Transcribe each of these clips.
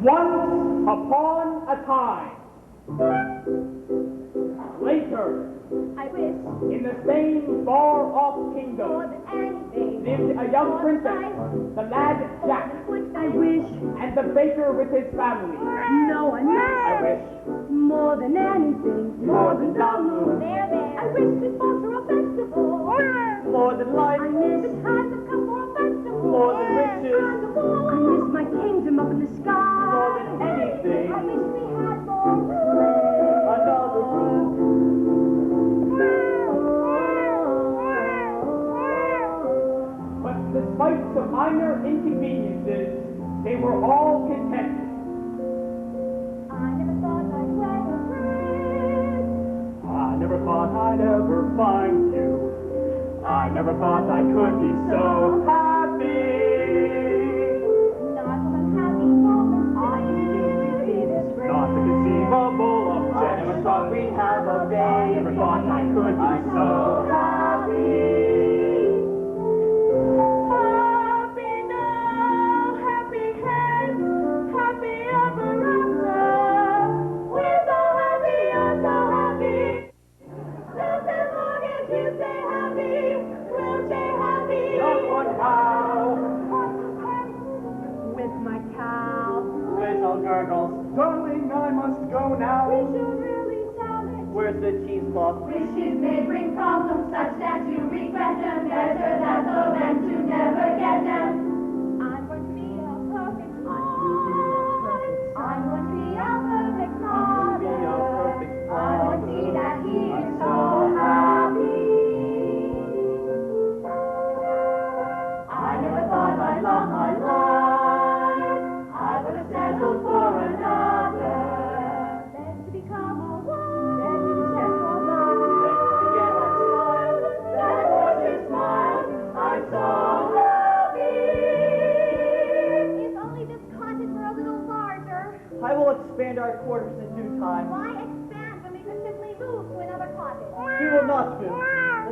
Once upon a time, later, I wish in the same far-off more kingdom, than anything. lived a young princess, the lad Jack, I wish and the baker with his family. no one else. I wish More than anything. more than dollars, There, there. I wish to sponsor a festival. more than life, I miss the time to come for a festival. more than riches, I miss my kingdom up in the sky. more than anything, I wish we had more another roof. But despite some minor inconveniences, they were all content. I never thought I'd ever read. I never thought I'd ever find you. I never thought I could be so happy. Not some happy moment. I didn't think we'd be this great. Not the conceivable object. I never thought we'd have a baby. Never thought I could be so happy. Happy now, happy hence, happy ever after. We're so happy, I'm so happy. Just as long as you stay happy, we'll stay happy. Just one cow. With my cow. Little gurgles. Darling, I must go now. We should really tell it. Where's the cheesecloth? Wishes may bring problems such that you regret them. Better that though than to never get them. I'm going to be a perfect father. I'm going to be a perfect father. I want to see that he is so happy. I never thought I'd love my life. I would have settled for another. Then to become a wife. Then to be settled on. Again, I smiled. Then of course you smiled. I'm so happy. If only this cottage were a little larger. I will expand our quarters in due time. Why expand when we could simply move to another cottage? We will not move.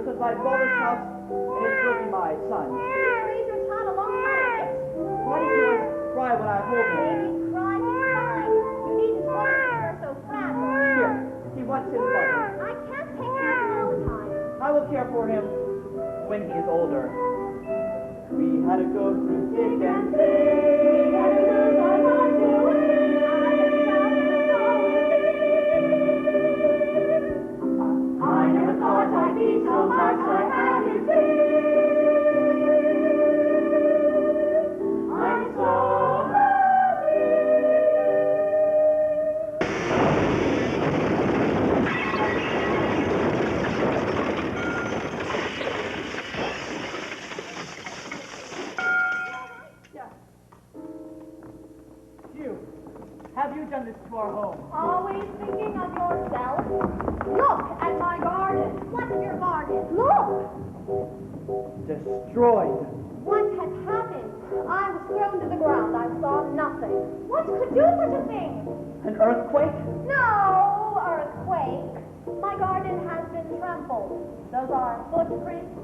This is my brother's house, and it will be my son. Did you raise your child alongside it? Why did you always cry when I hold him? Baby, cry is fine. You needn't force her so fragile. Here, he wants his mother. I can't take care of him all the time. I will care for him when he is older. We had to go through thick and thin. I never thought I'd be so much I had it I'm so happy. You, have you done this to our home? Always thinking of yourself. Look at my garden. What's your garden? Look! Destroyed. What had happened? I was thrown to the ground. I saw nothing. What could do such a thing? An earthquake? No earthquake. My garden has been trampled. Those are footprints.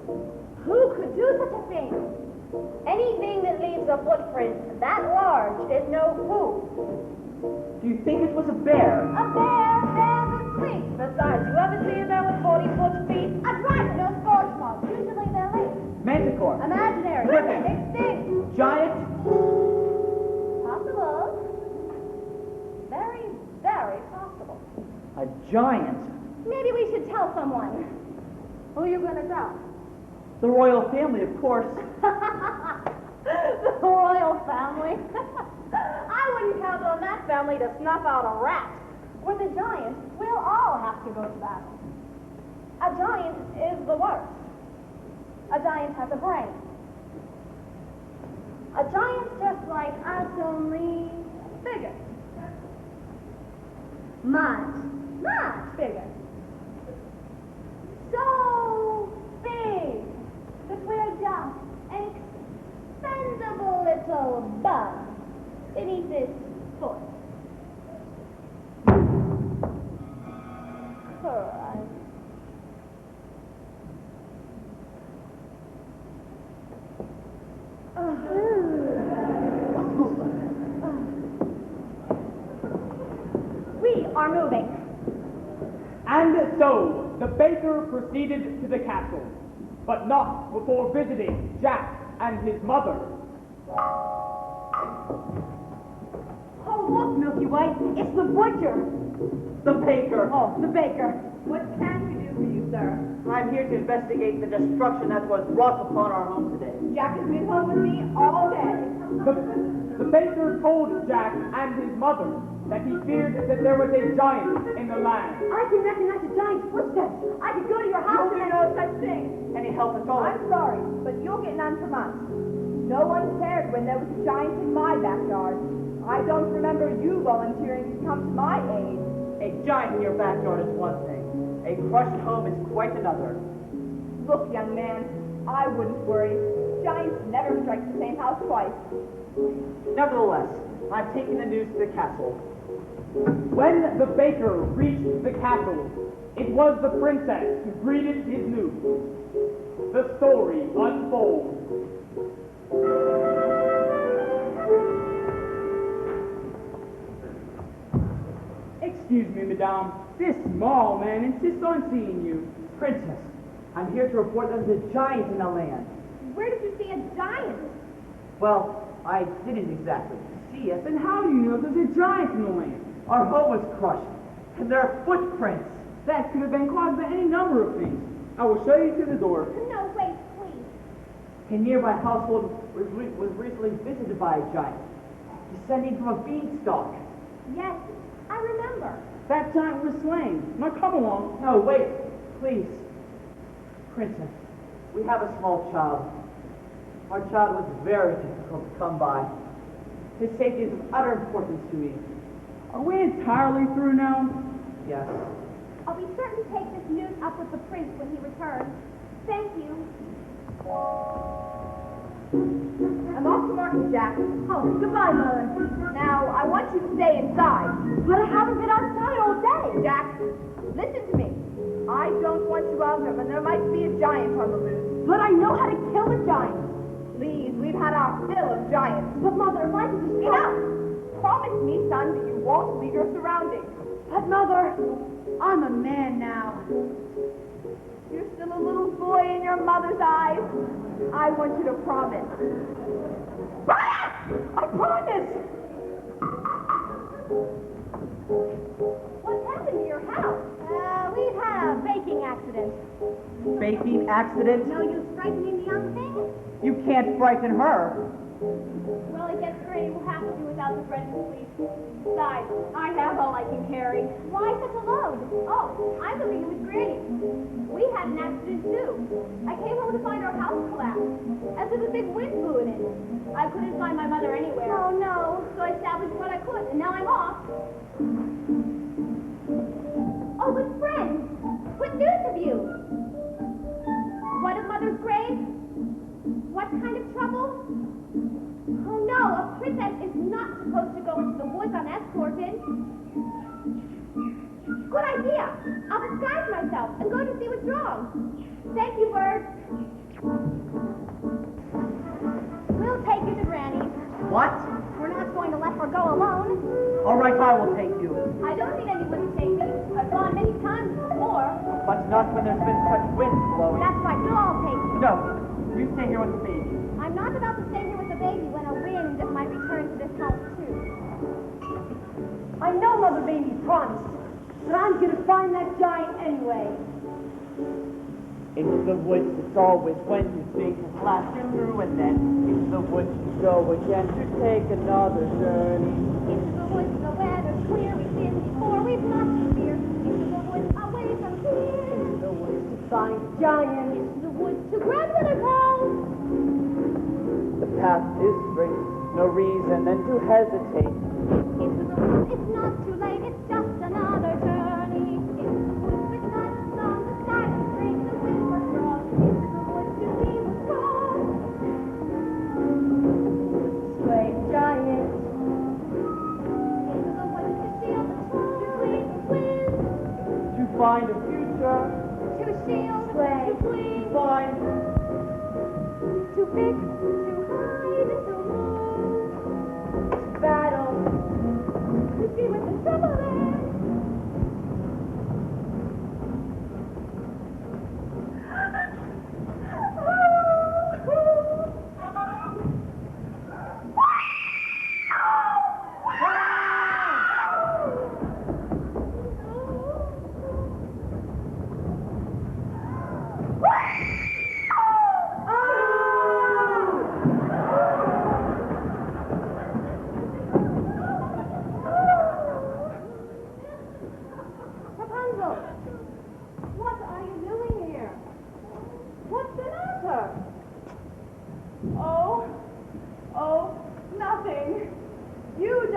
Who could do such a thing? Anything that leaves a footprint that large is no who. Do you think it was a bear? A bear, bears and sleep. Besides, you ever see a bear with 40-foot feet? A dragon, no scorch marks. Usually they're late. Manticore? Imaginary. Griffin. Extinct. Giant? Possible. Very, very possible. A giant? Maybe we should tell someone. Who are you going to tell? The royal family, of course. The royal family? I wouldn't count on that family to snuff out a rat. With a giant, we'll all have to go to battle. A giant is the worst. A giant has a brain. A giant's just like us, only bigger. Much bigger. So big that we're just an expendable little bug beneath his foot. Alright. are moving. And so, the baker proceeded to the castle, but not before visiting Jack and his mother. Oh, look, Milky Way, it's the butcher. The baker. Oh, the baker. What can we do for you, sir? I'm here to investigate the destruction that was wrought upon our home today. Jack has been home with me all day. The baker told Jack and his mother that he feared that there was a giant in the land. I can recognize a giant's footsteps. I could go to your house and no such thing. Any help at all? I'm sorry, but you'll get none from us. No one cared when there was a giant in my backyard. I don't remember you volunteering to come to my aid. A giant in your backyard is one thing. A crushed home is quite another. Look, young man, I wouldn't worry. Giants never strike the same house twice. Nevertheless, I'm taking the news to the castle. When the baker reached the castle, it was the princess who greeted his news. The story unfolds. Excuse me, madame. This small man insists on seeing you. Princess, I'm here to report that there's a giant in the land. Where did you see a giant? Well, I didn't exactly see it. Then how do you know there's a giant in the land? Our home was crushed, and there are footprints. That could have been caused by any number of things. I will show you to the door. No, wait, please. A nearby household was recently visited by a giant, descending from a beanstalk. Yes, I remember. That giant was slain. Now come along. No, wait, please. Princess, we have a small child. Our child was very difficult to come by. His safety is of utter importance to me. Are we entirely through now? Yes. I'll be certain to take this news up with the prince when he returns. Thank you. I'm off to market, Jack. Oh, goodbye, Mother. Now, I want you to stay inside. But I haven't been outside all day. Jack, listen to me. I don't want you out there when there might be a giant on the loose. But I know how to kill a giant. Please, we've had our fill of giants. But Mother, if I could just... Enough! Promise me, son, that you won't leave your surroundings. But Mother, I'm a man now. You're still a little boy in your mother's eyes. I want you to promise. I promise! What's happened to your house? We've had a baking accident. Baking accident? No use frightening the young thing? You can't frighten her. Well, I guess Granny will have to do without the bread and sweets. Besides, I have all I can carry. Why such a load? Oh, I'm leaving it with Granny. We had an accident too. I came home to find our house collapsed, as if a big wind blew it in. I couldn't find my mother anywhere. Oh no. So I salvaged what I could, and now I'm off. Oh, but friends, what news have you? What of Mother's grave? What kind of trouble? Oh no, a princess is not supposed to go into the woods unescorted. Good idea. I'll disguise myself and go to see what's wrong. Thank you, Bird. We'll take you to Granny's. What? We're not going to let her go alone. All right, I will take you. I don't need anyone to take me. I've gone many times before. But not when there's been such winds blowing. That's right, we'll all take you. No, you stay here with the baby. I'm not about to stay here with the baby when a wind might return to this house, too. I know Mother made me promise, but I'm going to find that giant anyway. Into the woods it's always when you think of flashing through, and then into the woods you go again to take another journey. Into the woods, the weather's clear. We've been before, we've not to fear. Into the woods, away from here. Into the woods to find a giant. Into the woods to grandmother's house. The path is straight, no reason then to hesitate. Into the woods, it's not too late. It's just another journey. Into the woods with nice song, the silence brings the wind for strong. Into the woods to be with strong. Slay giant. Into the woods to shield the trunk between the winds. To find a future, To shield the Slay. between. find To fix, to hide, to move. Battle. To see what the trouble is.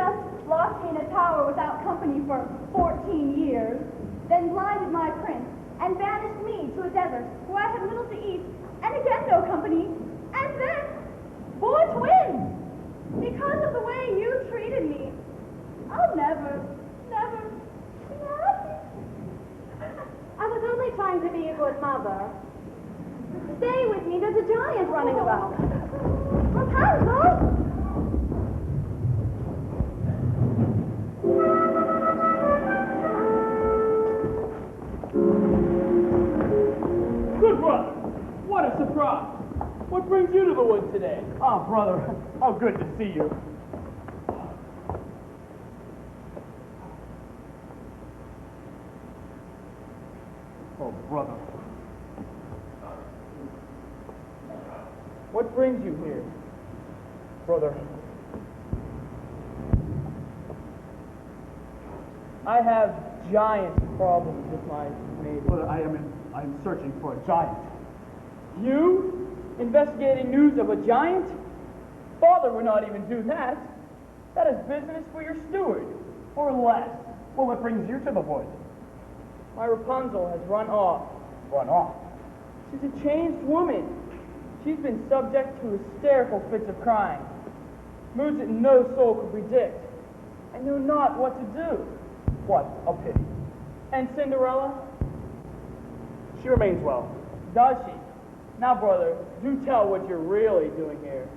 CHS locked me in a tower without company for 14 years, then blinded my prince, and banished me to a desert where I had little to eat, and again no company, and then bore twins! Because of the way you treated me, I'll never be happy. I was only trying to be a good mother. Stay with me, there's a giant running about. Rapunzel! Good brother! What a surprise! What brings you to the woods today? Oh, brother, how good to see you. Oh, brother. What brings you here? Brother. I have giant problems with my maid. Brother, I'm searching for a giant. You? Investigating news of a giant? Father would not even do that. That is business for your steward, or less. Well, what brings you to the wood? My Rapunzel has run off. Run off. She's a changed woman. She's been subject to hysterical fits of crying. Moods that no soul could predict. I know not what to do. What a pity. And Cinderella? She remains well. Does she? Now, brother, do tell what you're really doing here.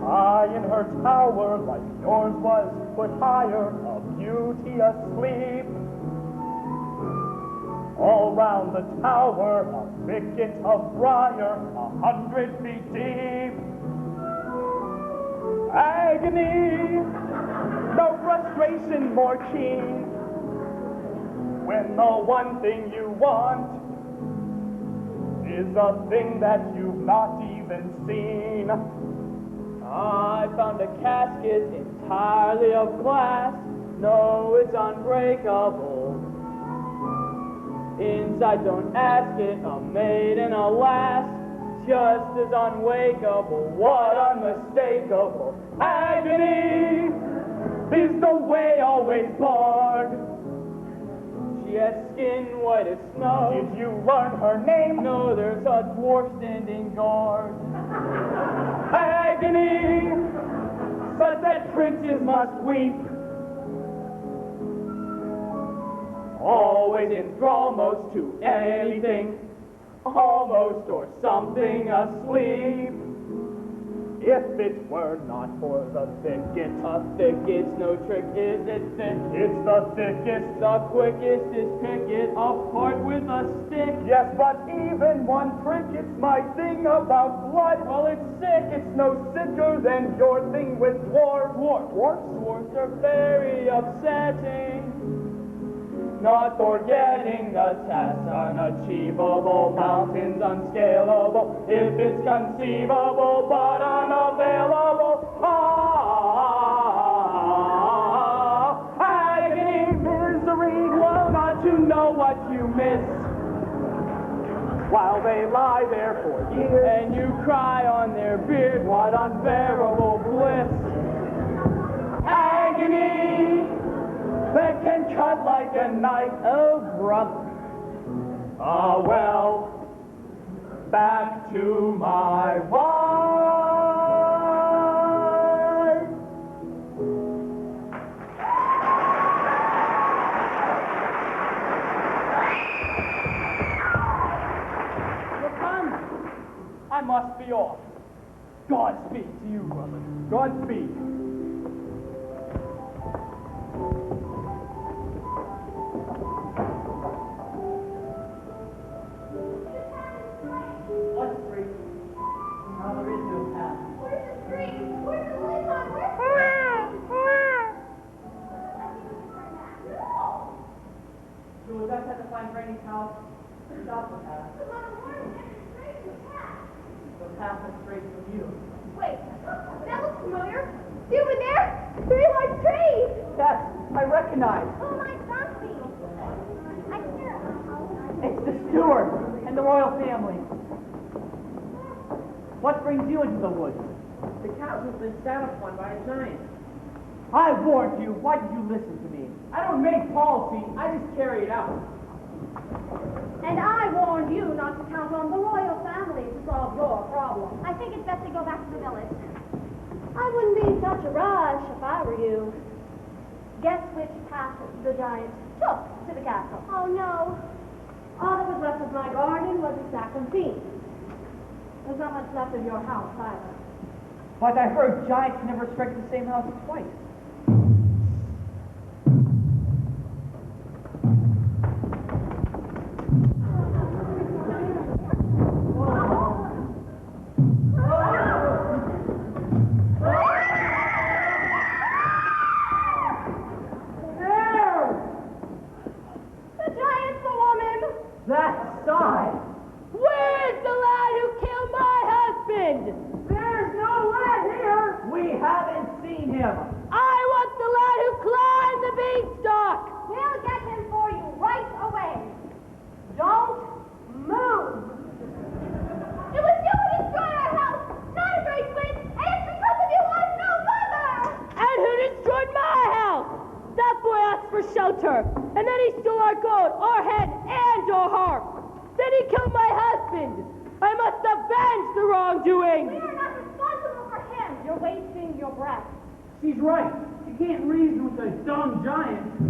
High in her tower, like yours was, put higher, a beauty asleep. All round the tower, a thicket of briar, 100 feet deep. Agony, no frustration more keen, when the one thing you want is a thing that you've not even seen. I found a casket entirely of glass. No, it's unbreakable. Inside, don't ask it, a maiden, alas, just as unwakeable. What unmistakable agony is the way always barred. She has skin white as snow. Did you learn her name? No, there's a dwarf standing guard. Agony, but that princes must weep. Always in thrall most to anything, almost or something asleep. If it were not for the thicket, A thicket's no trick, is it thick? it's the thickest. The quickest is pick it apart with a stick. Yes, but even one prick, it's my thing about blood. Well, it's sick. It's no sicker than your thing with dwarf. Dwarfs? Dwarfs are very upsetting. Not forgetting the task unachievable, mountains unscalable, if it's conceivable but unavailable. Agony, misery, woe not to know what you miss, While they lie there for years. and you cry on their beard, what unbearable bliss. Agony That can cut like a knife. Oh, brother. Ah, well, back to my wife. Rapunzel, I must be off. Godspeed to you, brother. Godspeed. What street? Now there is no path. Where's the street? Where's the lollipop? Where's the You will just have to find Granny's house and stop the path. The The path is straight from you. Wait, that looks familiar. See over there? Three large trees. Yes, I recognize. Oh my gosh. I hear it. It's the steward and the royal family. What brings you into the woods? The castle's been sat upon by a giant. I warned you. Why did you listen to me? I don't make policy, I just carry it out. And I warned you not to count on the royal family to solve your problem. I think it's best to go back to the village. I wouldn't be in such a rush if I were you. Guess which path the giant took to the castle? Oh, no. All that was left of my garden was a sack of beans. There's not much left of your house either. But I heard giants never strike the same house twice. And then he stole our gold, our hen, and our harp. Then he killed my husband. I must avenge the wrongdoing. We are not responsible for him. You're wasting your breath. She's right. You can't reason with a dumb giant.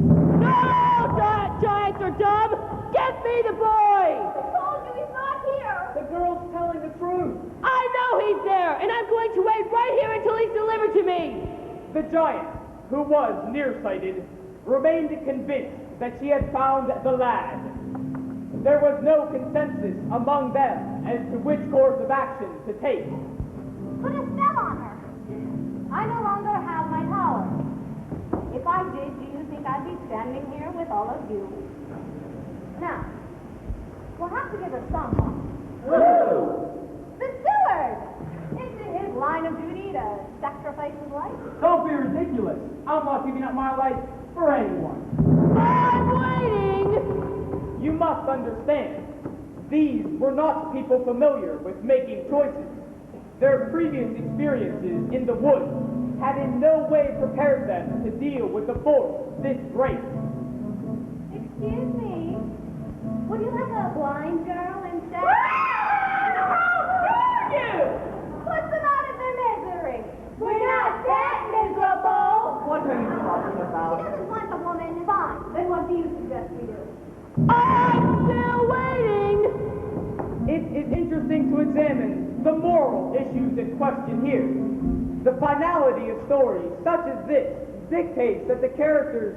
No, giants are dumb. Get me the boy. I told you he's not here. The girl's telling the truth. I know he's there, and I'm going to wait right here until he's delivered to me. The giant, who was nearsighted, remained convinced that she had found the lad. There was no consensus among them as to which course of action to take. Put a spell on her. I no longer have my power. If I did, do you think I'd be standing here with all of you? Now, we'll have to give her someone. The steward! It's in his line of duty to sacrifice his life. Don't be ridiculous. I'm not giving up my life for anyone. I'm waiting. You must understand, these were not people familiar with making choices. Their previous experiences in the woods had in no way prepared them to deal with a force this great. Excuse me. Would you like a blind girl instead? Put them out of their misery. We're not that miserable. What are you talking He about? doesn't want the woman. Fine. Then what do you suggest we do? I'm still waiting. It is interesting to examine the moral issues in question here. The finality of stories such as this dictates that the characters...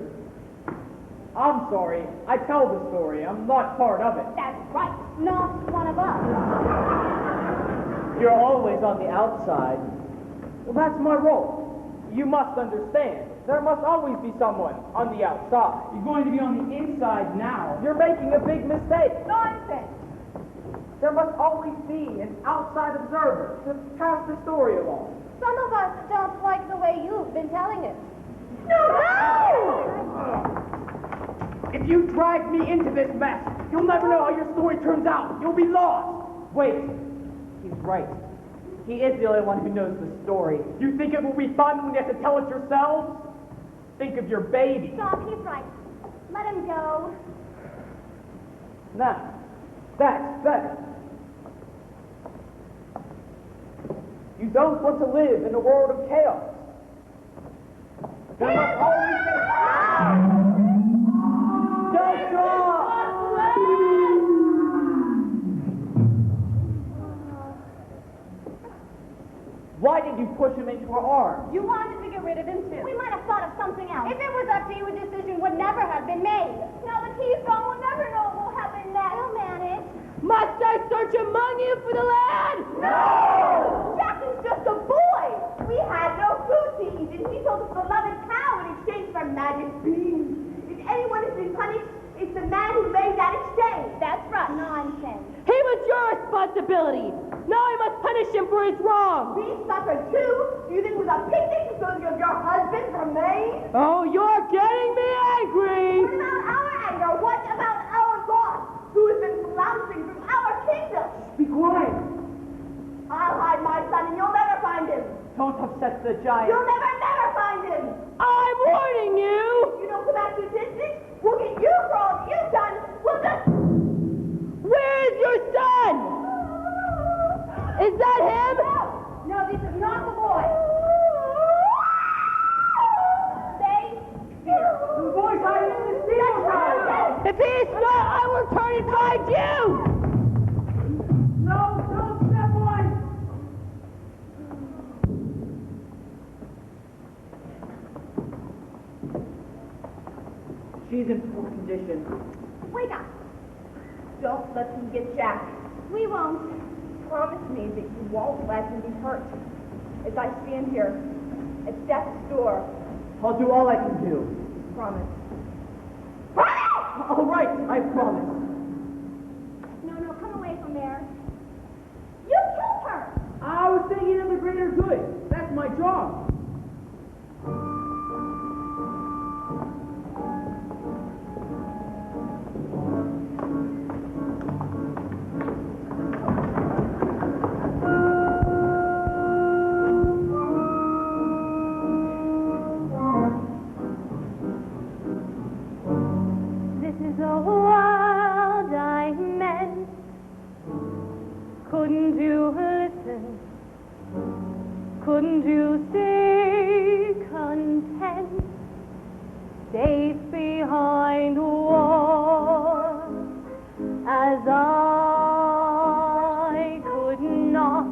I'm sorry, I tell the story. I'm not part of it. That's right. Not one of us. You're always on the outside. Well, that's my role. You must understand. There must always be someone on the outside. You're going to be on the inside now. You're making a big mistake. Nonsense. There must always be an outside observer to pass the story along. Some of us don't like the way you've been telling it. No! If you drag me into this mess, you'll never know how your story turns out. You'll be lost. Wait. He's right. He is the only one who knows the story. You think it will be fun when you have to tell it yourselves? Think of your baby. Stop, he's right. Let him go. Now, that's better. You don't want to live in a world of chaos. There must always be... Don't draw! Why did you push him into her arms? You wanted to get rid of him too. We might have thought of something else. If it was up to you, a decision would never have been made. Now that he's gone, we'll never know what will happen next. We'll manage. Must I search among you for the lad? No! Jack is just a boy. We had no food to eat, and he sold his beloved cow in exchange for magic beans. If anyone has been punished, it's the man who made that exchange. That's right. Nonsense. He was your responsibility. Now I must punish him for his wrong. We suffered too. Do you think it was a picnic because of your husband from Maine? Oh, you're getting me angry. What about our anger? What about our boss, who has been flouncing through our kingdom? Be quiet. I'll hide my son and you'll never find him. Don't upset the giant. You'll never find him. I'm warning you! If you don't come back to business, we'll get you for all you've done. We'll just... Where's your son? Is that him? No, this is not the boy. Stay here. The boy's hiding in the steeple house. If he's not, I will turn and find you! No, don't step on. She's in poor condition. Wake up. Don't let him get Jack. We won't. Promise me that you won't let him be hurt. As I stand here at death's door, I'll do all I can do. promise. All right, I promise. No, come away from there. You killed her. I was thinking of the greater good. That's my job. This is a world I meant. Couldn't you listen? Couldn't you stay content? Safe behind walls as I could not.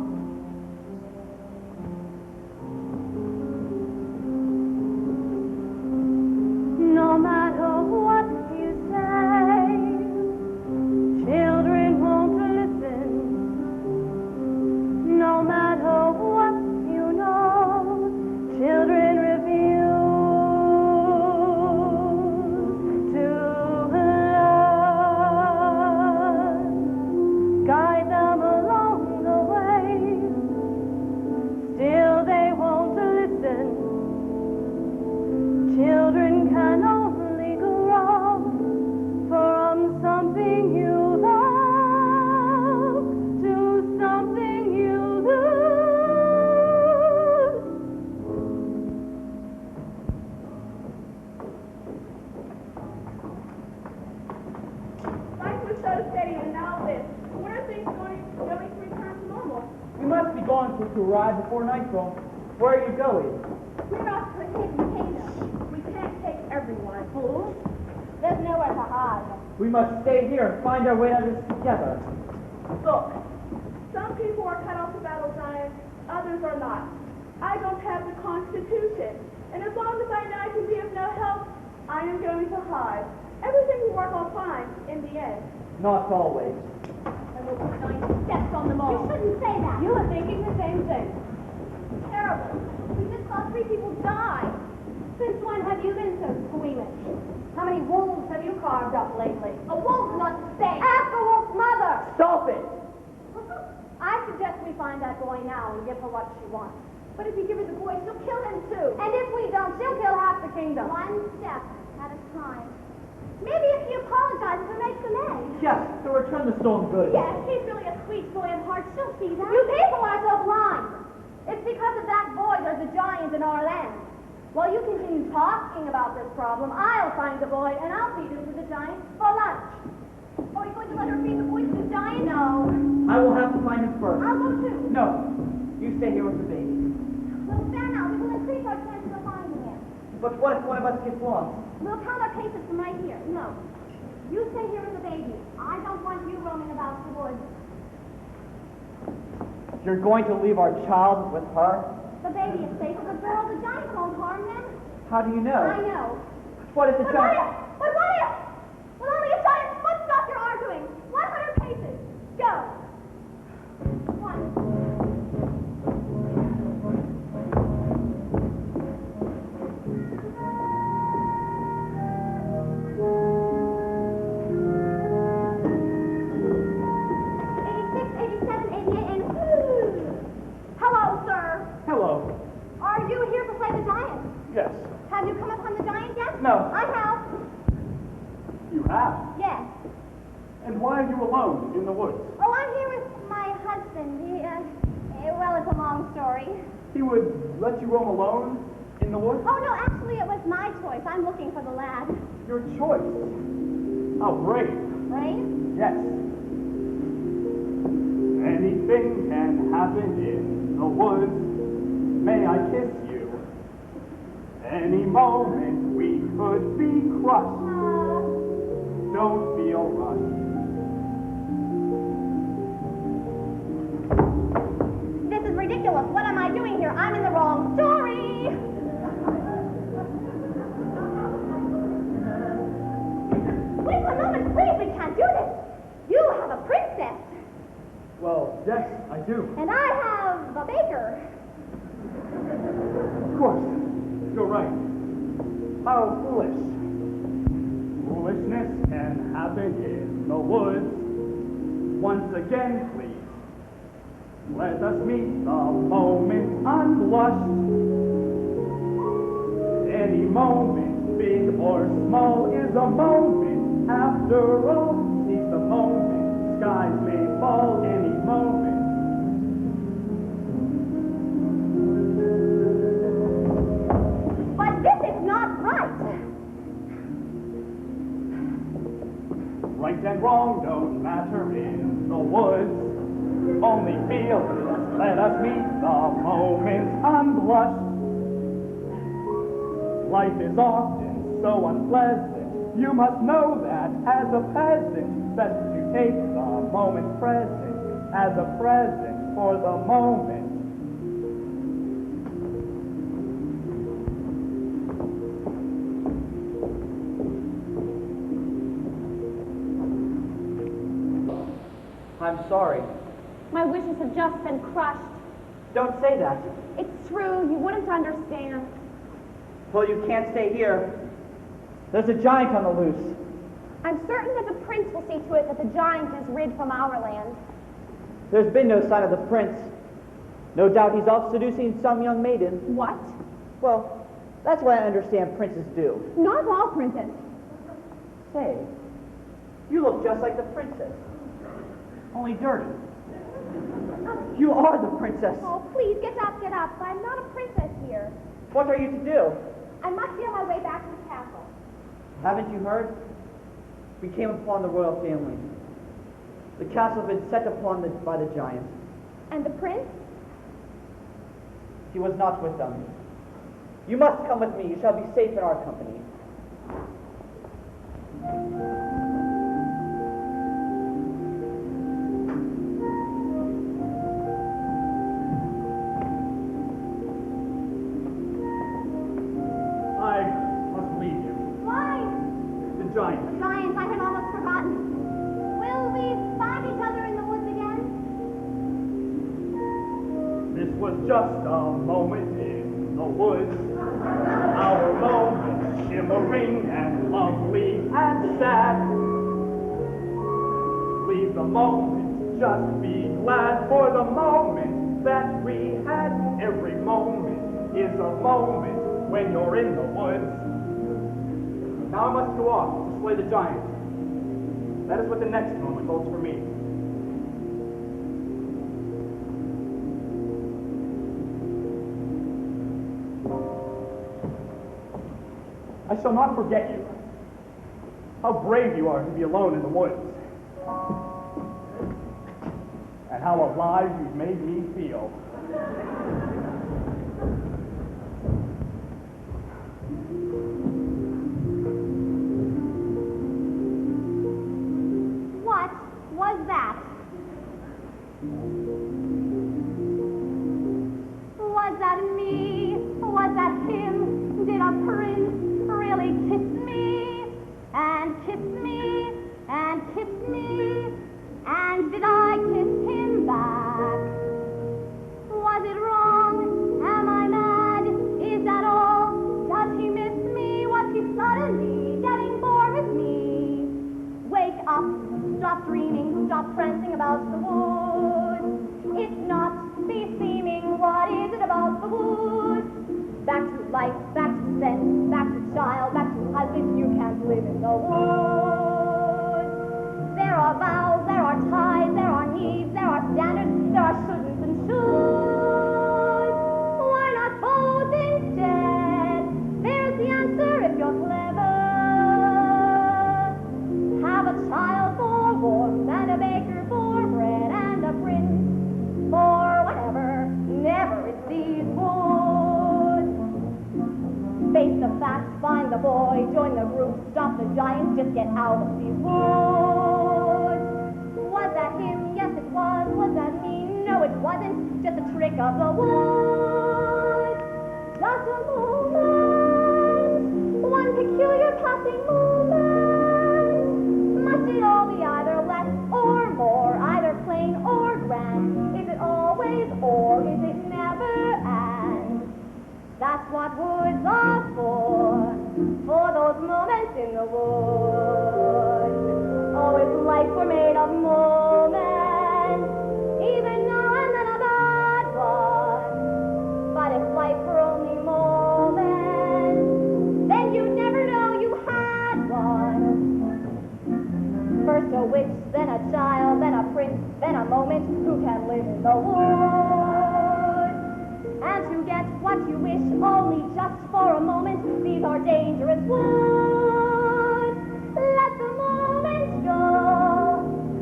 No matter what you say, children won't listen. No matter what you know, children refuse to learn. Guide them along the way, still they won't listen. Children can only grow from something you love to something you lose. Life was so steady and now this. When are things going to return to normal? We must be going to arrive before nightfall. Where are you going? We're off to a hidden kingdom. We can't take everyone. Fools, there's nowhere to hide. We must stay here and find our way out of this together. Look, some people are cut off the battle giants, others are not. I don't have the Constitution, and as long as I know I can be of no help, I am going to hide. Everything will work out fine in the end. Not always. And we'll put 9 steps on them all. You shouldn't say that. You were thinking the same thing. Terrible. We just saw 3 people die. Since when have you been so squeamish? How many wolves have you carved up lately? A wolf must stay. Ask the wolf's mother. Stop it! I suggest we find that boy now and give her what she wants. But if we give her the boy, she'll kill him too. And if we don't, she'll kill half the kingdom. One step at a time. Maybe if she apologizes and makes amends. Yes, to return the stolen goods. Yes, he's really a sweet boy at heart. She'll see that. You people are so blind. It's because of that boy there's a giant in our land. While you continue talking about this problem, I'll find the boy and I'll feed him to the giant for lunch. Are you going to let her feed the boy to the giant? No. I will have to find him first. I'll go too. No, you stay here with the baby. Well, fair now. It will increase our chances of finding him. But what if one of us gets lost? We'll count our cases from right here. No. You stay here with the baby. I don't want you roaming about the woods. You're going to leave our child with her? The baby is safe with the girl. The giant won't harm them. How do you know? I know. What if the But what giant... if? But what if? Will only a giant foot stop your arguing. 100 paces. Go. 1. Hello, sir. Hello. Are you here to play the giant? Yes. Have you come upon the giant yet? No. I have. You have? Yes. And why are you alone in the woods? Oh, I'm here with my husband. Well, it's a long story. He would let you roam alone in the woods? Oh, no, actually, it was my choice. I'm looking for the lad. Your choice. How brave. Right? Yes. Anything can happen in the woods. May I kiss you? Any moment we could be crushed. Don't feel rushed. This is ridiculous. What am I doing here? I'm in the wrong story. Wait one moment, please. We can't do this. You have a princess, Well, yes, I do. and I have a baker. Of course. You're right. How foolish. Foolishness can happen in the woods. Once again, please. Let us meet the moment unblushed. Any moment, big or small, is a moment. After all, seize the moment. Skies may fall any moment. But this is not right. Right and wrong don't matter in the woods. Only feel it. Let us meet the moment unblushed. Life is often so unpleasant. You must know that as a peasant, best to take the moment present as a present for the moment. I'm sorry. My wishes have just been crushed. Don't say that. It's true. You wouldn't understand. Well, you can't stay here. There's a giant on the loose. I'm certain that the prince will see to it that the giant is rid from our land. There's been no sign of the prince. No doubt he's off seducing some young maiden. What? Well, that's what I understand princes do. Not all princes. Say, you look just like the princess. Only dirty. You are the princess. Oh, please, get up, get up. I'm not a princess here. What are you to do? I must feel my way back to the castle. Haven't you heard? We came upon the royal family. The castle had been set upon by the giant. And the prince? He was not with them. You must come with me. You shall be safe in our company. I must leave you. Why? The giant. Giant, I had almost forgotten. Will we find each other in the woods again? This was just a moment in the woods. Our moment, shimmering and lovely and sad. Leave the moment, just be glad for the moment that we had. Every moment is a moment when you're in the woods. Now I must go off to slay the giant. That is what the next moment holds for me. I shall not forget you. How brave you are to be alone in the woods. And how alive you've made me feel. What was that? Was that me? Was that him? Did a prince really kiss me? And kiss me? And kiss me? And did I kiss him back? Was it wrong? find the boy, join the group, stop the giants, just get out of these woods. Was that him? Yes, it was. Was that me? No, it wasn't. Just a trick of the woods. Just a moment, one peculiar passing moment. Must it all be either less or more, either plain or grand? Is it always or is it never and? That's what woods are for those moments in the woods. Oh, if life were made of moments, even now and then a bad one. But if life were only moments, then you'd never know you had one. First a witch, then a child, then a prince, then a moment. Who can live in the woods? And to get what you wish only just for a moment, these are dangerous woods. Let the moments go.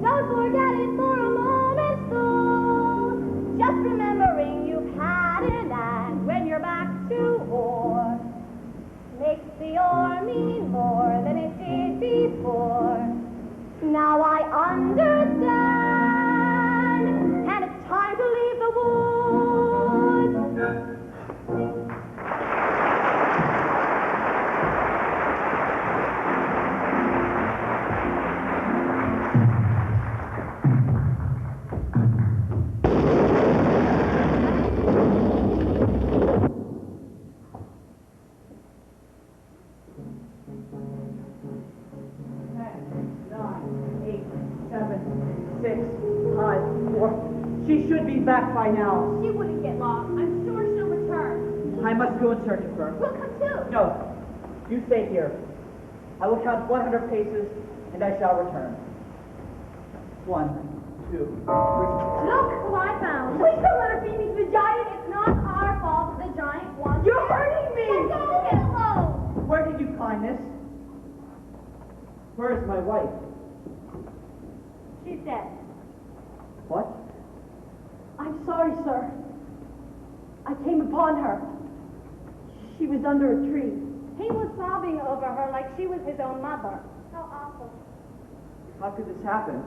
Don't forget it for a moment, though. Just remembering you've had an and when you're back to or makes the or mean more than it did before. Now I understand, and it's time to leave the woods. She should be back by now. She wouldn't get lost. I'm sure she'll return. I must go in search of her. We'll come too. No, you stay here. I will count 100 paces, and I shall return. 1, 2, 3. Look who I found. We should let her beat me to the giant. It's not our fault that the giant wants. You're hurting me! Let go, get alone. Where did you find this? Where is my wife? She's dead. What? I'm sorry, sir. I came upon her. She was under a tree. He was sobbing over her like she was his own mother. How awful. How could this happen?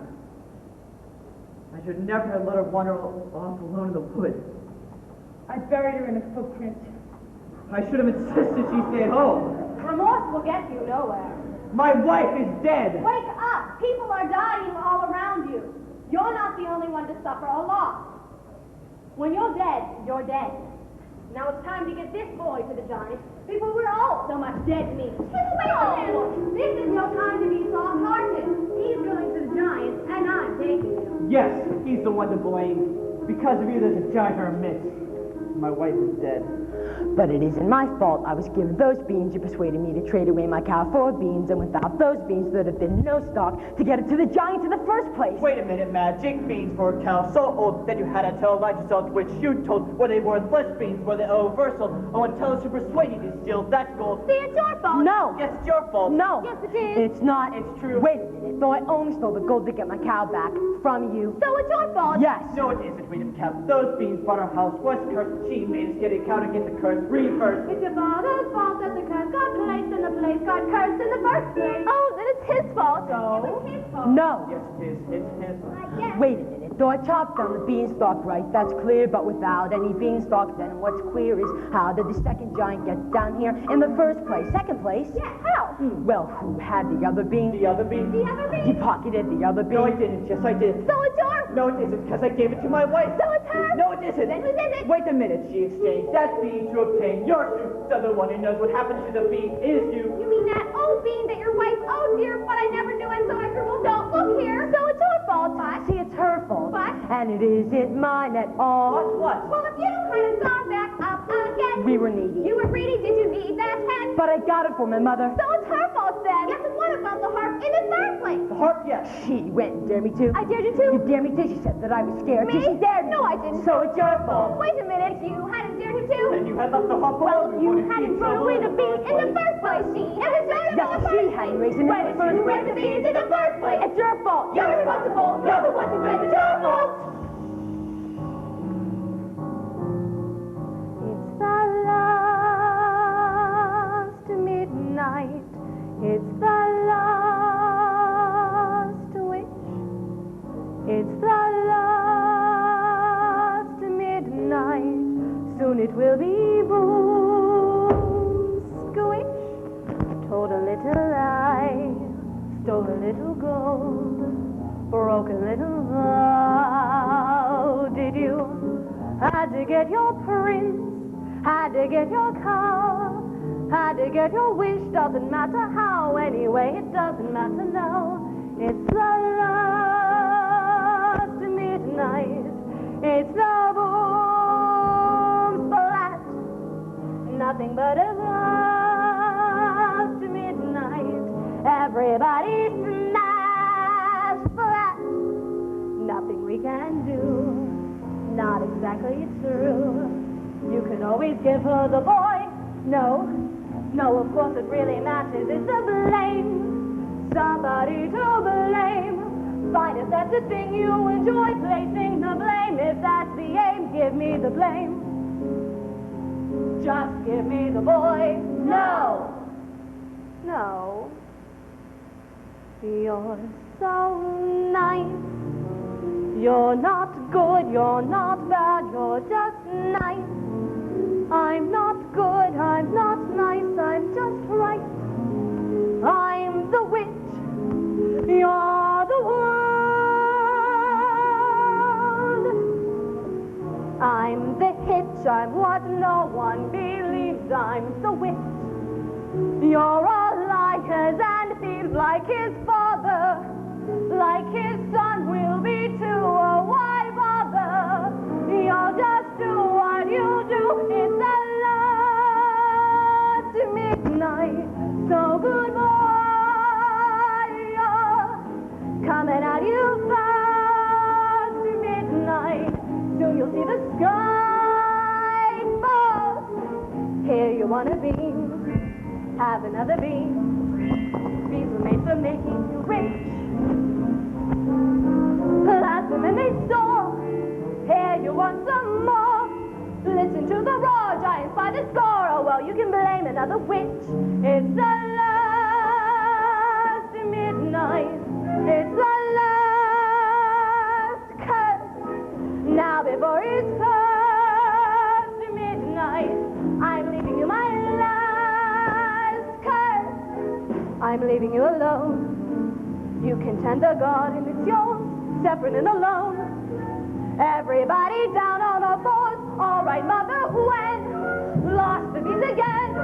I should never have let her wander off alone in the woods. I buried her in a footprint. I should have insisted she stay at home. Remorse will get you nowhere. My wife is dead. Wake up! People are dying all around you. You're not the only one to suffer a loss. When you're dead, you're dead. Now it's time to get this boy to the giant before we're all so much dead meat. Get away from him! This is no time to be soft-hearted. He's going to the giant, and I'm taking him. Yes, he's the one to blame. Because of you, there's a giant in our midst. My wife is dead. But it isn't my fault. I was given those beans. You persuaded me to trade away my cow for beans, and without those beans, there'd have been no stock to get it to the giant in the first place. Wait a minute, Magic. Beans for a cow so old that you had to tell Elijah salt, which you told were they worthless beans for the universal. Oh, and tell us who persuaded you to steal that gold. See, it's your fault. No. Yes, it's your fault. No. Yes, it is. It's not. It's true. Wait a minute. Though I only stole the gold to get my cow back from you. So it's your fault. Yes. No, it isn't. We didn't count. Those beans bought our house was cursed. She made us get a cow to get the curse reversed. It's your father's fault that the curse got placed and the place got cursed in the first place. Oh, then it's his fault. So? It was his fault. No. Yes, it is. It's his. Yes. Wait a minute. Though I chopped down the beanstalk right, that's clear, but without any beanstalk, then what's queer is how did the second giant get down here in the first place? Second place? Yeah, how? Well, who had the other bean? The other bean? The other He bean? pocketed the other bean. No, I didn't. Yes, I did. So it's yours. No, it isn't, because I gave it to my wife. So it's hers. No, it isn't. Then whose is it? Wait a minute. She exchanged that bean to obtain your suit. So the one who knows what happened to the bean is you. You mean that old bean that your wife owed, dear, but I never knew, and so I scribbled, don't look here. So it's your fault, but. See, it's her fault. What? And it isn't mine at all. What? Well, if you hadn't gone back up again. We were needy. You were greedy. Did you need that hen? But I got it for my mother. So it's her fault then. Yes, and what about the harp in the third place? The harp, yes. She went and dared me to. I dared you to. You dared me to. She said that I was scared. Me? She dared me. No, I didn't. So it's your fault. Wait a minute. You hadn't dared him to. And you had left the harp Well, alone. you wouldn't be hadn't in thrown trouble away the bean in the first place. It was your Yes, fault. she hadn't raised it in the first You raised place. the beans in the first place. It's your fault. You're responsible. You're the one who made it your fault. It's the last midnight bee boom, squish, told a little lie, stole a little gold, broke a little vow. Did you? Had to get your prince, had to get your car, had to get your wish, doesn't matter how, anyway, it doesn't matter now. It's the last midnight, it's the boom splat, nothing but a last midnight, everybody smash flat, nothing we can do, not exactly true. You can always give her the boy. No, of course it really matters is the blame. Somebody to blame. Fine if that's the thing you enjoy, placing the blame. If that's the aim, give me the blame. Just give me the boy. No. You're so nice. You're not good, you're not bad, you're just nice. I'm not good, I'm not nice, I'm just right. I'm the witch, you're the world. I'm the hitch, I'm what no one believes, I'm the witch. You're all liars and thieves like his father, like his son will be too. Oh, why bother? You'll just do what you do. It's the last midnight, so goodbye. Coming at you fast, midnight. Soon you'll see the sky fall. Here you wanna be, have another bee. Bees were made for making you rich. Blossom and they soar. Here you want some more. Listen to the roar, giants by the score. Oh well, you can blame another witch. It's the last midnight. It's the last curse. Now before it's past midnight, I'm leaving you my last curse. I'm leaving you alone. You can tend the garden, it's yours, separate and alone. Everybody down on our fours. All right, mother, when? Lost the bees again.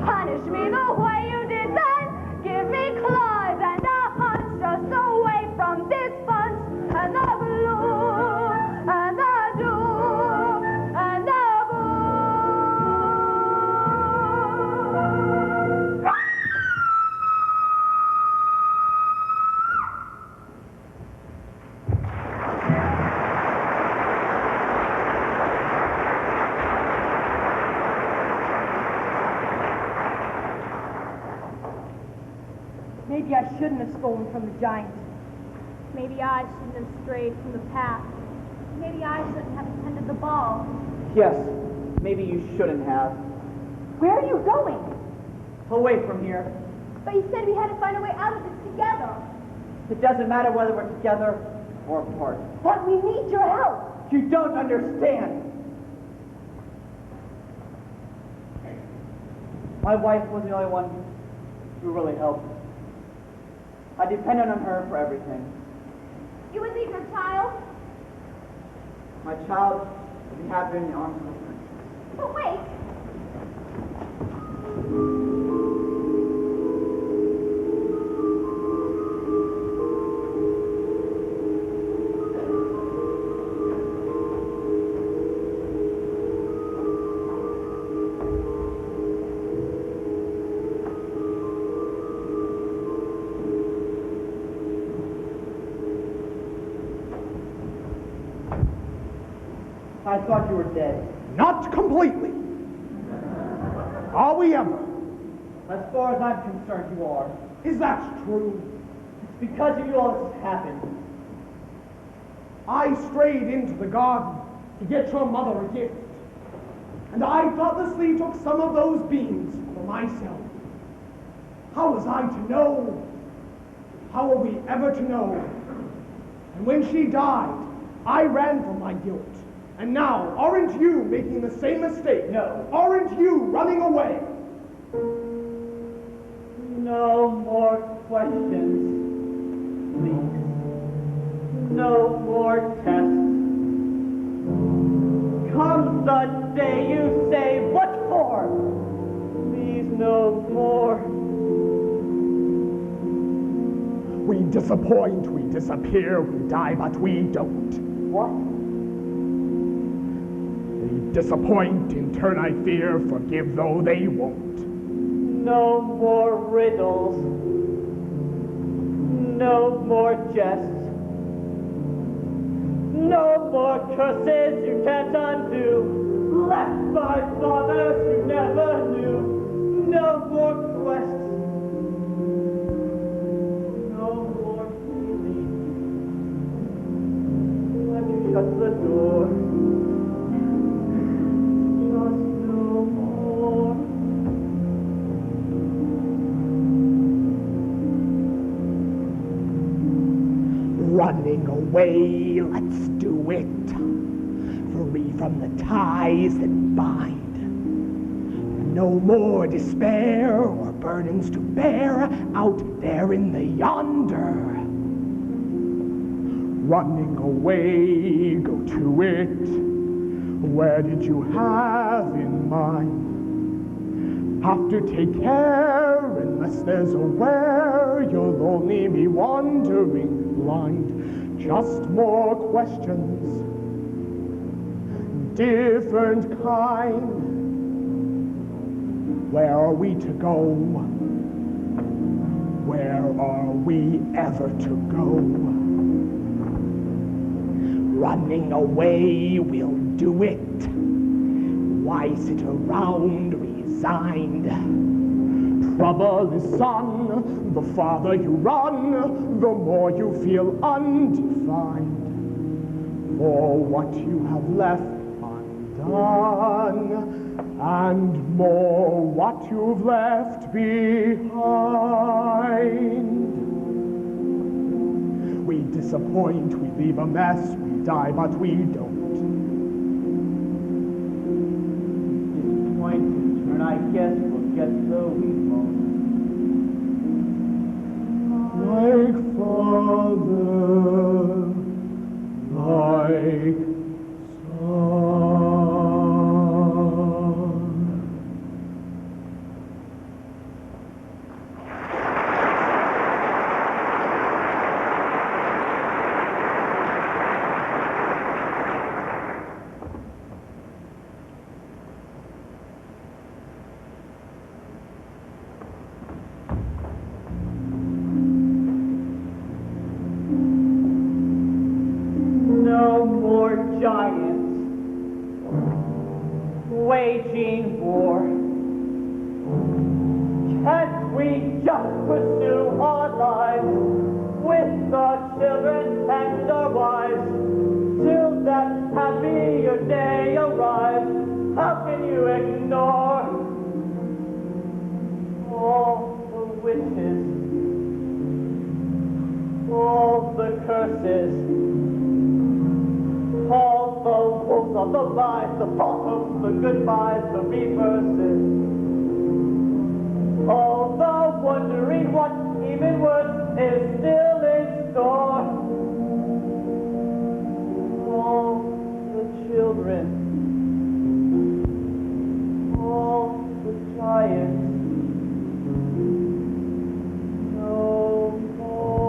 Punish me the way you did then. Give me claws and a hunch just away from this bunch. And the blue, and the doom, and the Maybe I shouldn't have stolen from the giant. Maybe I shouldn't have strayed from the path. Maybe I shouldn't have attended the ball. Yes, maybe you shouldn't have. Where are you going? Away from here. But you said we had to find a way out of this together. It doesn't matter whether we're together or apart. But we need your help. You don't understand. My wife was the only one who really helped. I depended on her for everything. You would leave your child? My child would be happier in the arms of a princess. But wait. I thought you were dead. Not completely. Are we ever? As far as I'm concerned, you are. Is that true? It's because of you all this has happened. I strayed into the garden to get your mother a gift. And I thoughtlessly took some of those beans for myself. How was I to know? How were we ever to know? And when she died, I ran from my guilt And now, aren't you making the same mistake? No. Aren't you running away? No more questions, please. No more tests. Comes the day you say, what for? Please, no more. We disappoint, we disappear, we die, but we don't. What? They disappoint, in turn I fear, forgive though they won't. No more riddles. No more jests. No more curses you can't undo. Left by fathers you never knew. No more quests. No more feeling. When you shut the door. Just no more. Running away, let's do it. Free from the ties that bind. No more despair or burdens to bear out there in the yonder. Running away, go to it. Where did you have in mind? Have to take care unless there's a where. You'll only be wandering blind. Just more questions, different kind. Where are we to go? Where are we ever to go? Running away, we'll do it. Why sit around resigned? Trouble is son, the farther you run, the more you feel undefined. For what you have left undone, and more what you've left behind. We disappoint, we leave a mess, we die, but we don't. Disappointed, turn I guess we'll get so we won't. Like father, like son. No more giants waging war. Can't we just pursue our lives with our children and our wives till that happier day arrives? How can you ignore all the witches, all the curses? All the wolves of the lies, the false hopes, the goodbyes, the reverses. All the wondering what even worse is still in store. All the children, all the giants. No more.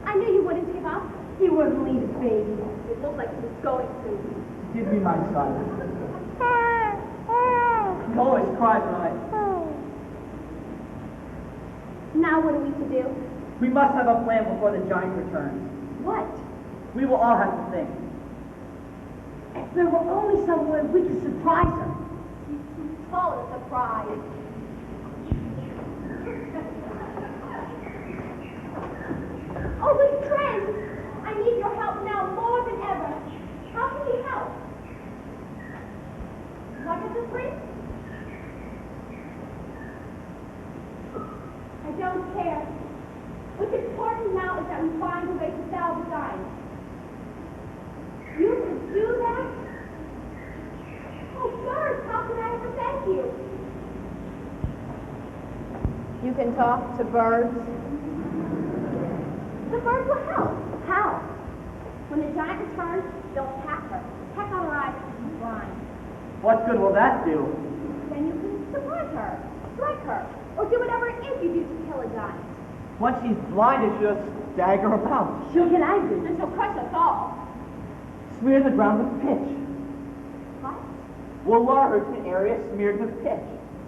I knew you wouldn't give up. He wouldn't leave his baby. It looked like he was going to. Give me my son. He always cries when I... Now what are we to do? We must have a plan before the giant returns. What? We will all have to think. If there were only somewhere we could surprise her. Call it a surprise. Oh, but Trent, I need your help now more than ever. How can we help? What is the prince? I don't care. What's important now is that we find a way to sell the giant. You could do that? Oh, Bird, how can I ever thank you? You can talk to birds. The bird will help. How? When the giant returns, they'll attack her. Peck out her eyes and she's blind. What good will that do? Then you can surprise her, strike her, or do whatever it is you do to kill a giant. Once she's blinded, she'll just stagger about. She'll get angry. And she'll crush us all. Smear the ground with pitch. What? We'll lure her to an area smeared with pitch.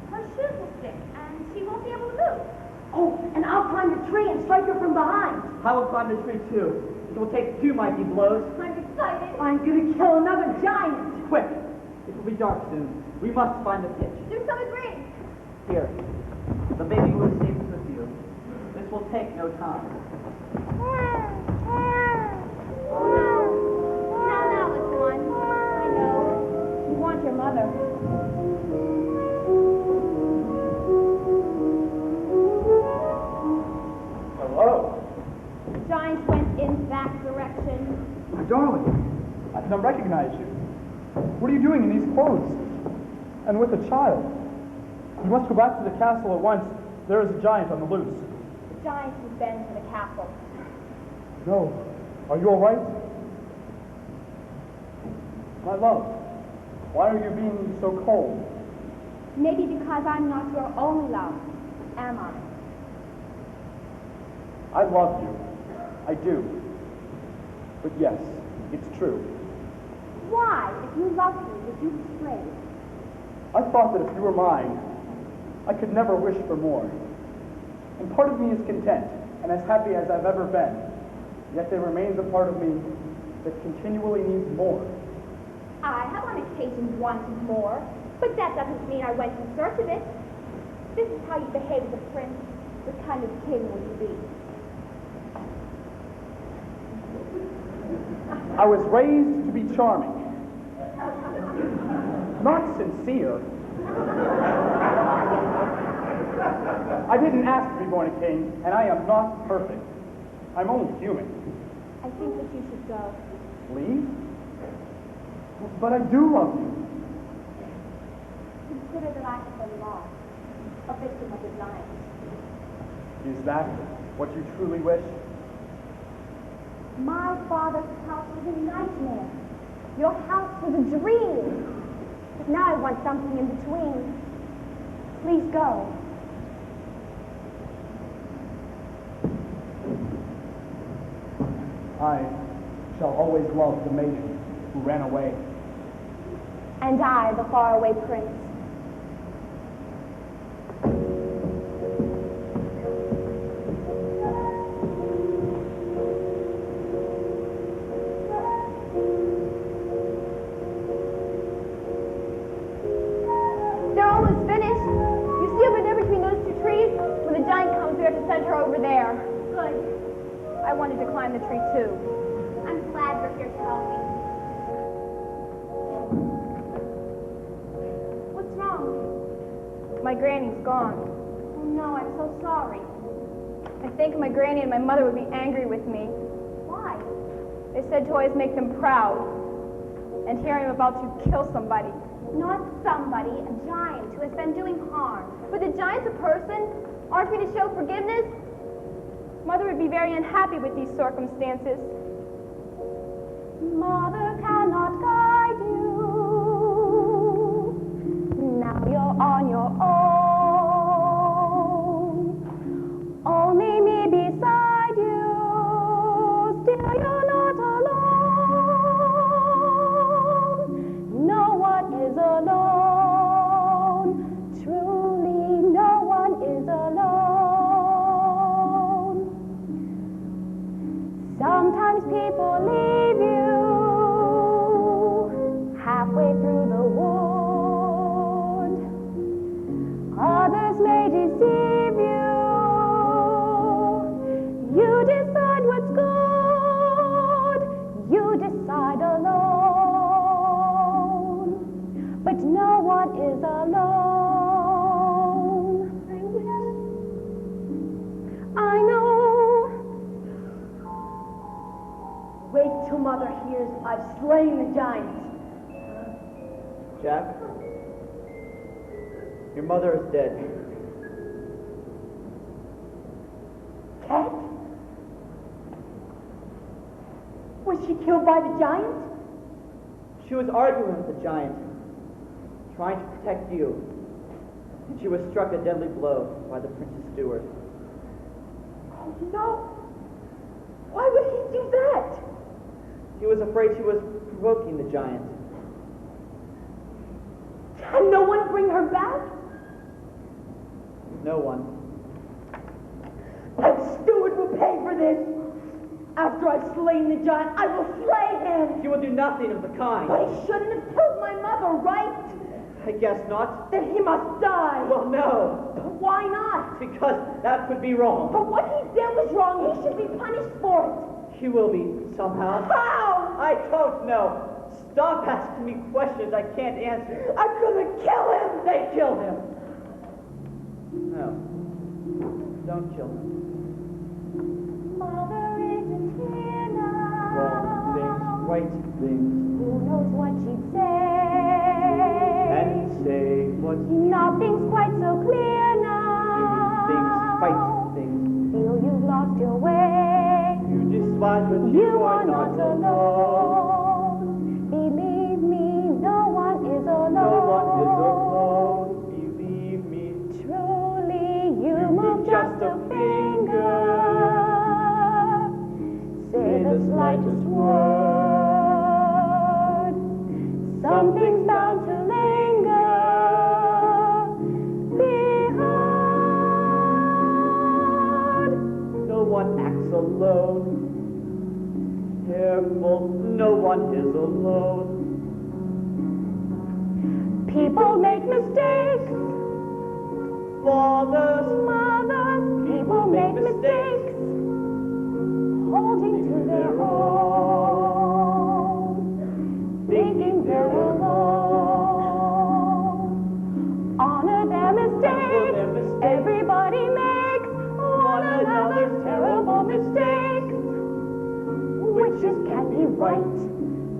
Her shoes will stick, and she won't be able to move. Oh, and I'll climb the tree and strike her from behind. I will climb the tree too. It will take 2 mighty blows. I'm excited. I'm gonna kill another giant. Quick! It will be dark soon. We must find the pitch. Do some agree. Here. The baby was safe with you. This will take no time. Now, little one. I know. You want your mother. Hello. The giant went in that direction. My darling, I did not recognize you. What are you doing in these clothes? And with a child? You must go back to the castle at once. There is a giant on the loose. The giant has been to the castle. No. Are you all right? My love, why are you being so cold? Maybe because I'm not your only love, am I? I love you. I do. But yes, it's true. Why, if you love me, would you betray me? I thought that if you were mine, I could never wish for more. And part of me is content and as happy as I've ever been. Yet there remains a part of me that continually needs more. I have on occasion wanted more, but that doesn't mean I went in search of it. This is how you behave as a prince. What kind of king will you be? I was raised to be charming, not sincere. I didn't ask to be born a king, and I am not perfect. I'm only human. I think that you should go. Leave? But I do love you. Consider that I have been lost, a victim of the giant. Is that what you truly wish? My father's house was a nightmare. Your house was a dream. But now I want something in between. Please go. I shall always love the maiden who ran away. And I, the faraway prince. They're almost finished. You see over there between those two trees? When the giant comes, we have to send her over there. Good. I wanted to climb the tree too. I'm glad you're here to help me. What's wrong? My granny's gone. Oh no, I'm so sorry. I think my granny and my mother would be angry with me. Why? They said to always make them proud. And here I'm about to kill somebody. Not somebody, a giant who has been doing harm. But the giant's a person. Aren't we to show forgiveness? Mother would be very unhappy with these circumstances. Mother cannot guide you. Now you're on your own. Only me beside you. Still you're not alone. No one is alone. Truly, no one is alone. Sometimes people leave you says I've slain the giant. Jack, your mother is dead. Cat? Was she killed by the giant? She was arguing with the giant, trying to protect you. And she was struck a deadly blow by the prince's steward. Oh, no. Why would he do that? He was afraid she was provoking the giant. Can no one bring her back? No one. That steward will pay for this. After I've slain the giant, I will slay him. He will do nothing of the kind. But he shouldn't have killed my mother, right? I guess not. Then he must die. Well, no. But why not? Because that could be wrong. But what he did was wrong. He should be punished for it. He will be, somehow. How? I don't know. Stop asking me questions I can't answer. I'm gonna kill him. They killed him. No. Don't kill him. Mother isn't here now. Wrong things, right things. Who knows what she'd say? And say what Nothing's quite so clear now. things, fight things. Feel you've lost your way. You despise but You are not alone. Believe me, no one is alone. No one is alone. Believe me. Truly, you move just a finger. Say the slightest word. Something's bound to linger behind. No one acts alone. Careful, no one is alone. People make mistakes. Fathers, Mothers, people make mistakes. Holding to their own. Thinking they're alone. Honor their mistakes. Everybody makes one another's terrible mistakes. Witches can be right.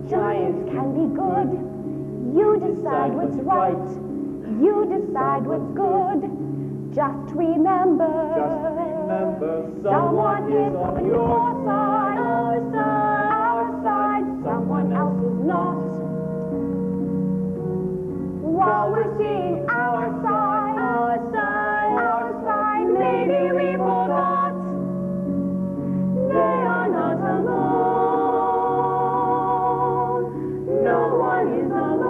Giants can be good. You decide what's right. You decide what's good. Just remember. Someone is on your side. Our side. Someone else is not. While we're seeing our side, maybe we forgot. They are not alone. No one is alone.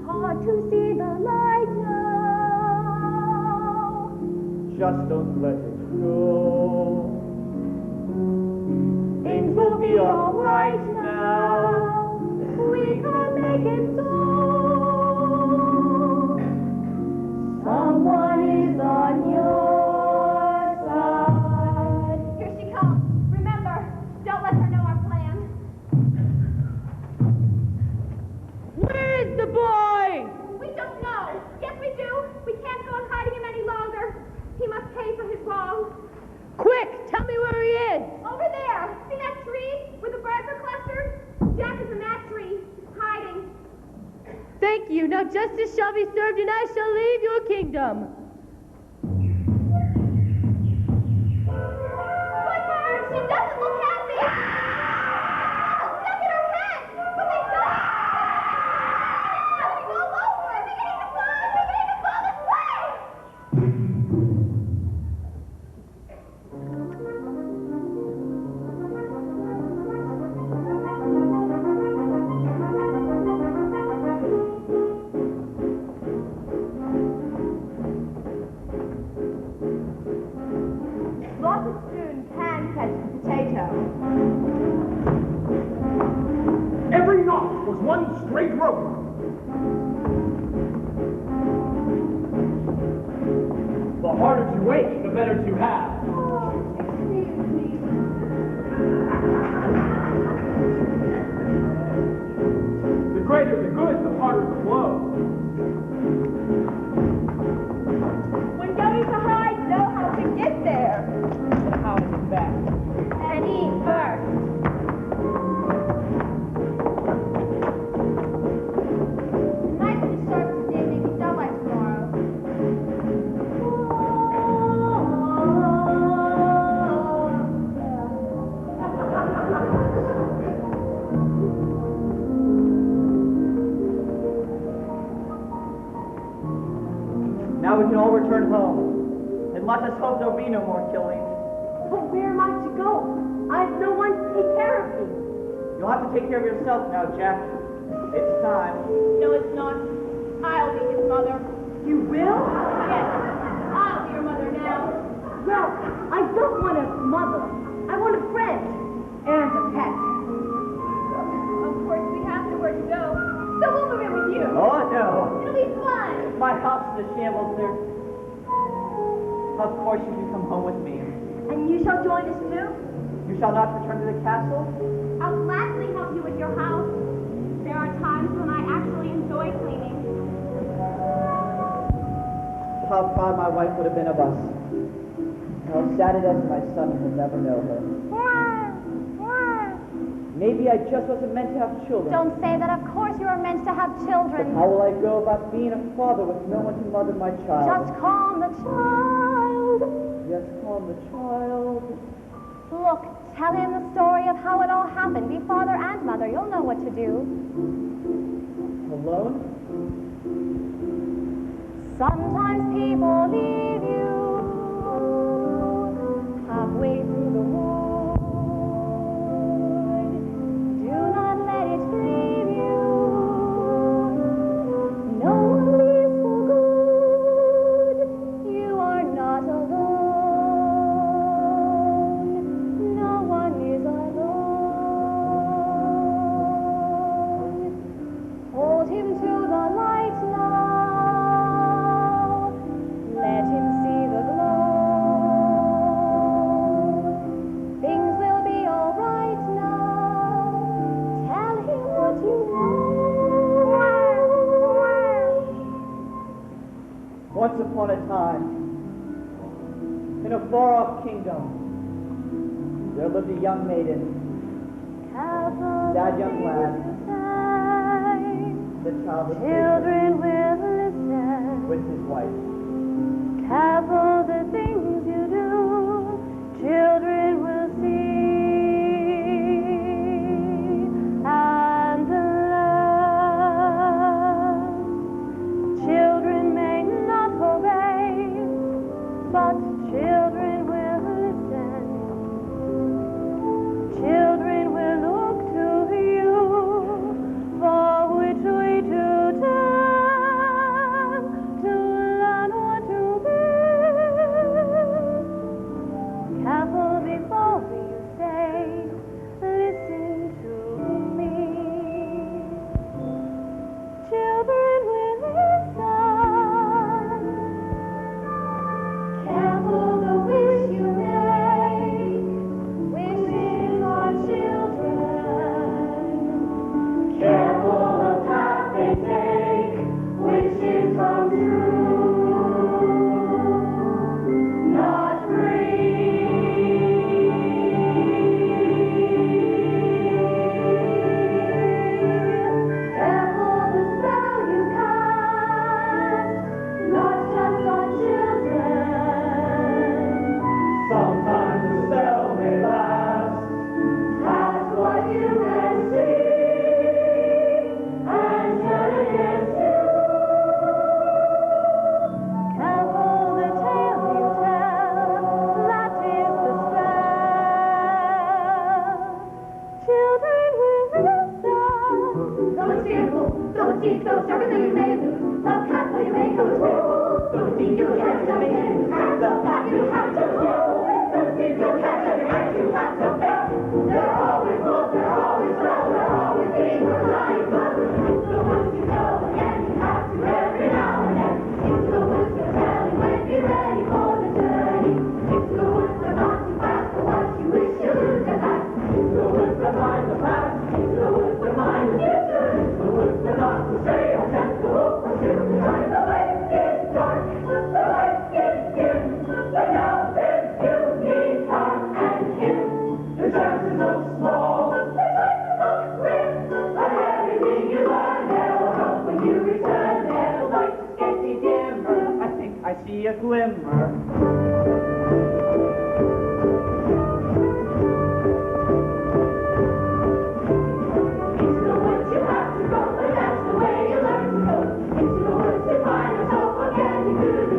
Hard to see the light now. just don't let it go. Things will be alright now. We can make it so. Someone is on your side. Here she comes. Remember, don't let her know our plan. Where's the boy? We don't know. Yes, we do. We can't go on hiding him any longer. He must pay for his wrongs. Quick, tell me where he is. Over there. See that tree where the birds are clustered? Jack is in that tree, hiding. Thank you. Now justice shall be served, and I shall leave your kingdom. Good bird, she doesn't look happy. Look at her head. What they done? Nothing all over. They're beginning to fall. They're beginning to fall this way. Lots of students hand catch the potato. Every knot was one straight rope. The harder to wake, the better to have. Excuse me. The greater the good, the harder the blow. When going to hide, know how to get there. And how to get back. Now we can all return home. And let us hope there'll be no more killings. But where am I to go? I have no one to take care of me. You'll have to take care of yourself now, Jack. It's time. No, it's not. I'll be his mother. You will? Yes, I'll be your mother now. Well, I don't want a mother. I want a friend. And a pet. Of course, we have nowhere to go. So we'll move in with you. Oh, no. It'll be fun. My house is a shambles there. Of course you can come home with me. And you shall join us too? You shall not return to the castle? I'll gladly help you with your house. There are times when I actually enjoy cleaning. How proud my wife would have been of us. How sad it is my son will never know her. Maybe I just wasn't meant to have children. Don't say that. Of course you are meant to have But children. how will I go about being a father with no one to mother my child? Just calm the child. Yes, calm the child. Look, tell him the story of how it all happened. Be father and mother. You'll know what to do. Alone? Sometimes people leave you halfway through the wood. Do not let it grieve you. No one leaves for good. You are not alone. No one is alone. Hold him to the light now. Let him see the glow. Things will be all right now. Tell him what you know. Once upon a time, in a far-off kingdom, there lived a young maiden, sad young lad, the child was Children will listen. with his wife. Careful the things you do. Children will see and learn. Children may not obey, but children will listen. Children will look to you for which way to turn to learn what to be. Careful before you say, listen to me. Children will listen. Careful the wish you make. Wishes are children. Careful the path they take. Wishes come true. Not Careful the spell you cast, not just on children. Sometimes the spell may last. That's what you can see and turn against you. Careful the tale you tell, that is the spell. Children will listen. Though it's fearful, though it's deep, though it's darker than you may lose, love can't play you may come as fearful. Though it's deep, you can't stop it in. The path you have to go. Though it's deep, you can't turn your hand, you have to bear. They're always bold, they're always well, they're always being a lying fun. It's the ones you know again, you have to every now and then. It's the ones you're telling when you're ready for the journey. It's the ones that not too fast for what you wish you knew to last. It's the ones that mind the past, it's the ones that mind the future. It's the ones that not to say or tend to hope for you. Time the light gets dark, the light gets dim. But now then you need her and him. The chances look small, the chances look grim. But everything you learn, they'll help when you return. Their lights getting dimmer. I think I see a glimmer. Into the woods you have to go, but that's the way you learn to go. Into the woods to find yourself again. You do the